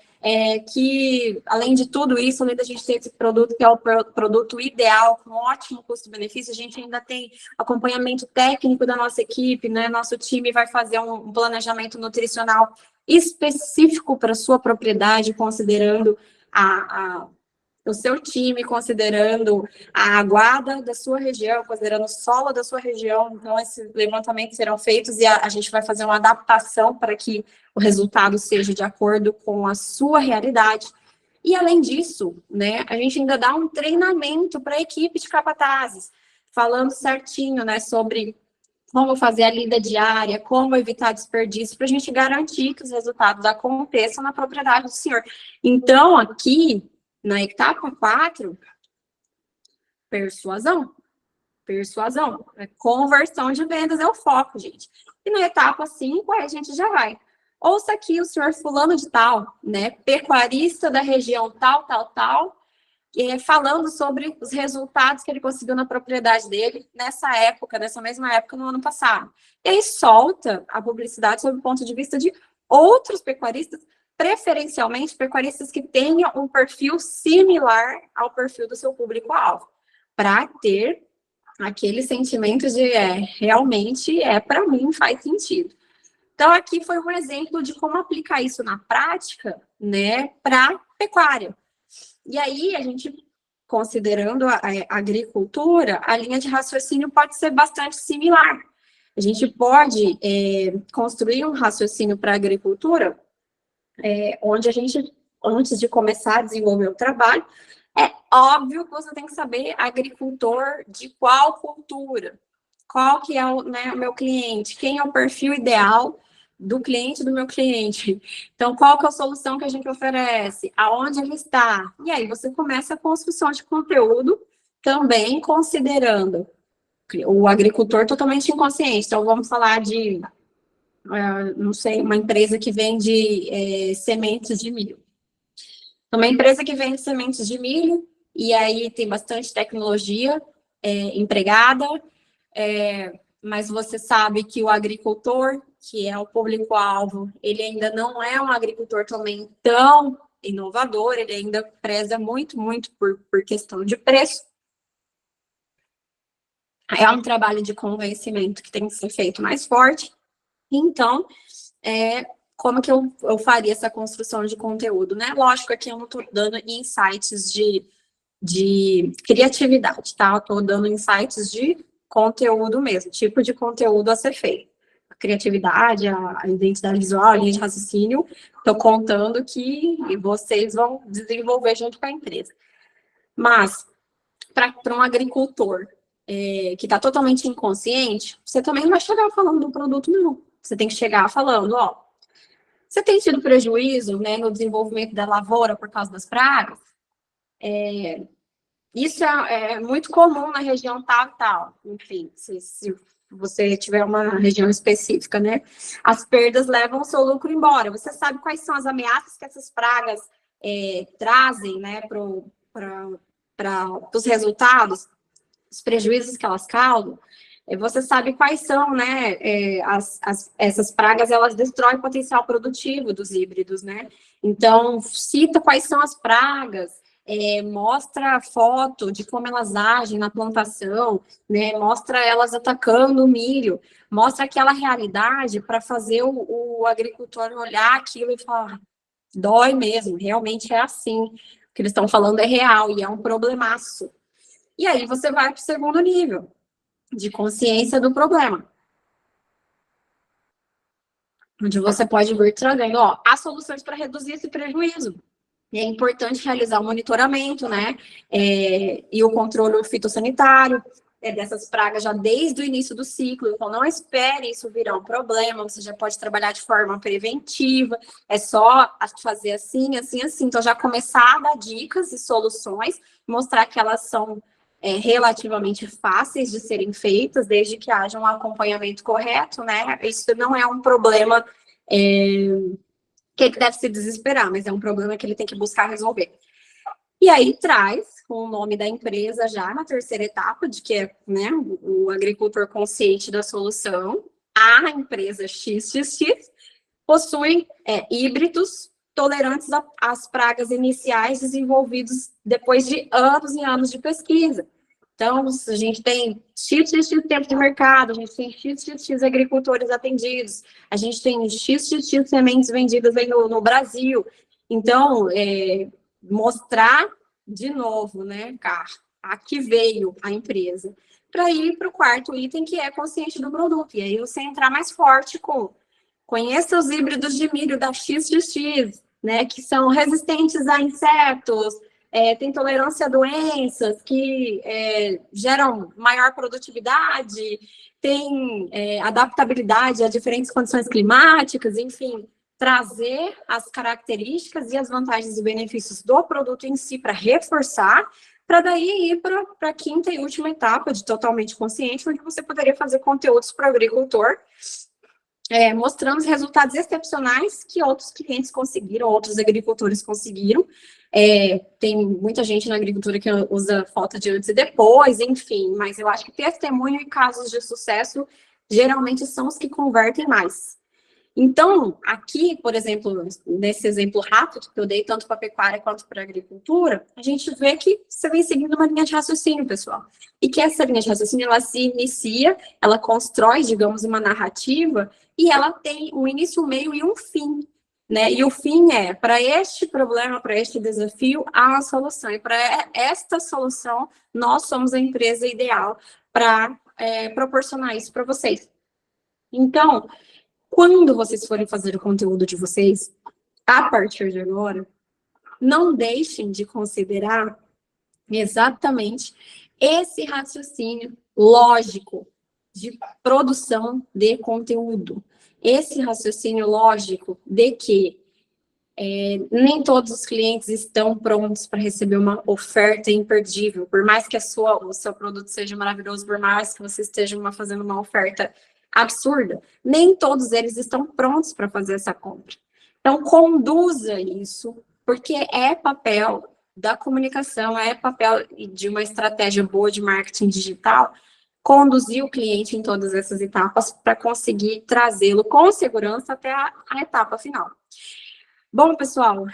que, além de tudo isso, além da gente ter esse produto que é o produto ideal, com ótimo custo-benefício, a gente ainda tem acompanhamento técnico da nossa equipe, né? Nosso time vai fazer um planejamento nutricional específico para a sua propriedade, considerando o seu time, considerando a aguada da sua região, considerando o solo da sua região. Então, esses levantamentos serão feitos e a gente vai fazer uma adaptação para que o resultado seja de acordo com a sua realidade. E, além disso, né, a gente ainda dá um treinamento para a equipe de capatazes, falando certinho, né, sobre como fazer a lida diária, como evitar desperdício, para a gente garantir que os resultados aconteçam na propriedade do senhor. Então, aqui, na etapa 4, persuasão. Persuasão. Conversão de vendas é o foco, gente. E na etapa 5, a gente já vai. Ouça aqui o senhor fulano de tal, né? Pecuarista da região tal, falando sobre os resultados que ele conseguiu na propriedade dele nessa mesma época no ano passado. E aí solta a publicidade sob o ponto de vista de outros pecuaristas, preferencialmente pecuaristas que tenham um perfil similar ao perfil do seu público-alvo, para ter aquele sentimento de realmente para mim, faz sentido. Então, aqui foi um exemplo de como aplicar isso na prática, né, para pecuária. E aí, a gente, considerando a agricultura, a linha de raciocínio pode ser bastante similar. A gente pode construir um raciocínio para a agricultura, onde a gente, antes de começar a desenvolver o trabalho, é óbvio que você tem que saber agricultor de qual cultura, qual que é o meu cliente, quem é o perfil ideal do cliente do meu cliente. Então, qual que é a solução que a gente oferece? Aonde ele está? E aí você começa a construção de conteúdo também considerando o agricultor totalmente inconsciente. Então, vamos falar de, não sei, uma empresa que vende sementes de milho. Uma empresa que vende sementes de milho, e aí tem bastante tecnologia empregada, mas você sabe que o agricultor, que é o público-alvo, ele ainda não é um agricultor também tão inovador, ele ainda preza muito, muito por questão de preço. É um trabalho de convencimento que tem que ser feito mais forte. Então, como que eu faria essa construção de conteúdo, né? Lógico, aqui eu não estou dando insights de criatividade, tá? Eu estou dando insights de conteúdo mesmo, tipo de conteúdo a ser feito. A criatividade, a identidade visual, a linha de raciocínio, estou contando que vocês vão desenvolver junto com a empresa. Mas, para um agricultor que está totalmente inconsciente, você também não vai chegar falando do produto, não. Você tem que chegar falando, você tem tido prejuízo, né, no desenvolvimento da lavoura por causa das pragas? Isso é muito comum na região tal e tal. Enfim, se você tiver uma região específica, né? As perdas levam o seu lucro embora. Você sabe quais são as ameaças que essas pragas trazem, né, para os resultados, os prejuízos que elas causam? Você sabe quais são, né, essas pragas, elas destroem o potencial produtivo dos híbridos, né? Então, cita quais são as pragas, mostra foto de como elas agem na plantação, né? Mostra elas atacando o milho, mostra aquela realidade para fazer o agricultor olhar aquilo e falar, dói mesmo, realmente é assim, o que eles estão falando é real e é um problemaço. E aí você vai para o segundo nível, de consciência do problema, onde você pode vir trazendo, ó, as soluções para reduzir esse prejuízo. E é importante realizar o monitoramento, né, e o controle fitossanitário dessas pragas já desde o início do ciclo. Então, não espere isso virar um problema, você já pode trabalhar de forma preventiva, é só fazer assim, assim, assim. Então, já começar a dar dicas e soluções, mostrar que elas são relativamente fáceis de serem feitas, desde que haja um acompanhamento correto, né? Isso não é um problema que ele deve se desesperar, mas é um problema que ele tem que buscar resolver. E aí traz com o nome da empresa já na terceira etapa, de que é, né, o agricultor consciente da solução, a empresa XXX possui híbridos tolerantes às pragas iniciais desenvolvidos depois de anos e anos de pesquisa. Então, a gente tem XXX tempo de mercado, a gente tem XXX agricultores atendidos, a gente tem XXX sementes vendidas aí no Brasil. Então, mostrar de novo, né, a que veio a empresa, para ir para o quarto item, que é consciente do produto. E aí você entrar mais forte com conheça os híbridos de milho da XXX, né, que são resistentes a insetos, tem tolerância a doenças, que geram maior produtividade, tem adaptabilidade a diferentes condições climáticas, enfim, trazer as características e as vantagens e benefícios do produto em si para reforçar, para daí ir para a quinta e última etapa de totalmente consciente, onde você poderia fazer conteúdos para o agricultor, mostrando os resultados excepcionais que outros clientes conseguiram, outros agricultores conseguiram. Tem muita gente na agricultura que usa foto de antes e depois, enfim, mas eu acho que testemunho e casos de sucesso geralmente são os que convertem mais. Então, aqui, por exemplo, nesse exemplo rápido que eu dei, tanto para a pecuária quanto para a agricultura, a gente vê que você vem seguindo uma linha de raciocínio, pessoal. E que essa linha de raciocínio, ela se inicia, ela constrói, digamos, uma narrativa, e ela tem um início, um meio e um fim, né? E o fim é, para este problema, para este desafio, há uma solução. E para esta solução, nós somos a empresa ideal para proporcionar isso para vocês. Então, quando vocês forem fazer o conteúdo de vocês, a partir de agora, não deixem de considerar exatamente esse raciocínio lógico de produção de conteúdo. Esse raciocínio lógico de que nem todos os clientes estão prontos para receber uma oferta imperdível, por mais que o seu produto seja maravilhoso, por mais que você esteja fazendo uma oferta absurda, nem todos eles estão prontos para fazer essa compra. Então, conduza isso, porque é papel da comunicação, é papel de uma estratégia boa de marketing digital, conduzir o cliente em todas essas etapas para conseguir trazê-lo com segurança até a etapa final. Bom, pessoal,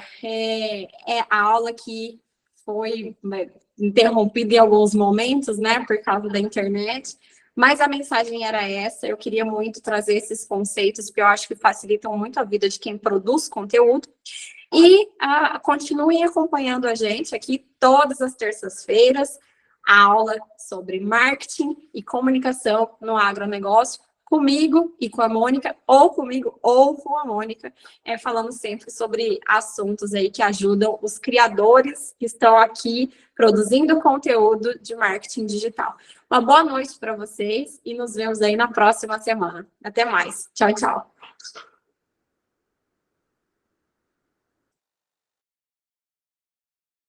a aula que foi interrompida em alguns momentos, né, por causa da internet, mas a mensagem era essa. Eu queria muito trazer esses conceitos, porque eu acho que facilitam muito a vida de quem produz conteúdo. E continuem acompanhando a gente aqui todas as terças-feiras, a aula sobre marketing e comunicação no agronegócio, comigo e com a Mônica, ou comigo ou com a Mônica, falando sempre sobre assuntos aí que ajudam os criadores que estão aqui produzindo conteúdo de marketing digital. Uma boa noite para vocês e nos vemos aí na próxima semana. Até mais. Tchau, tchau.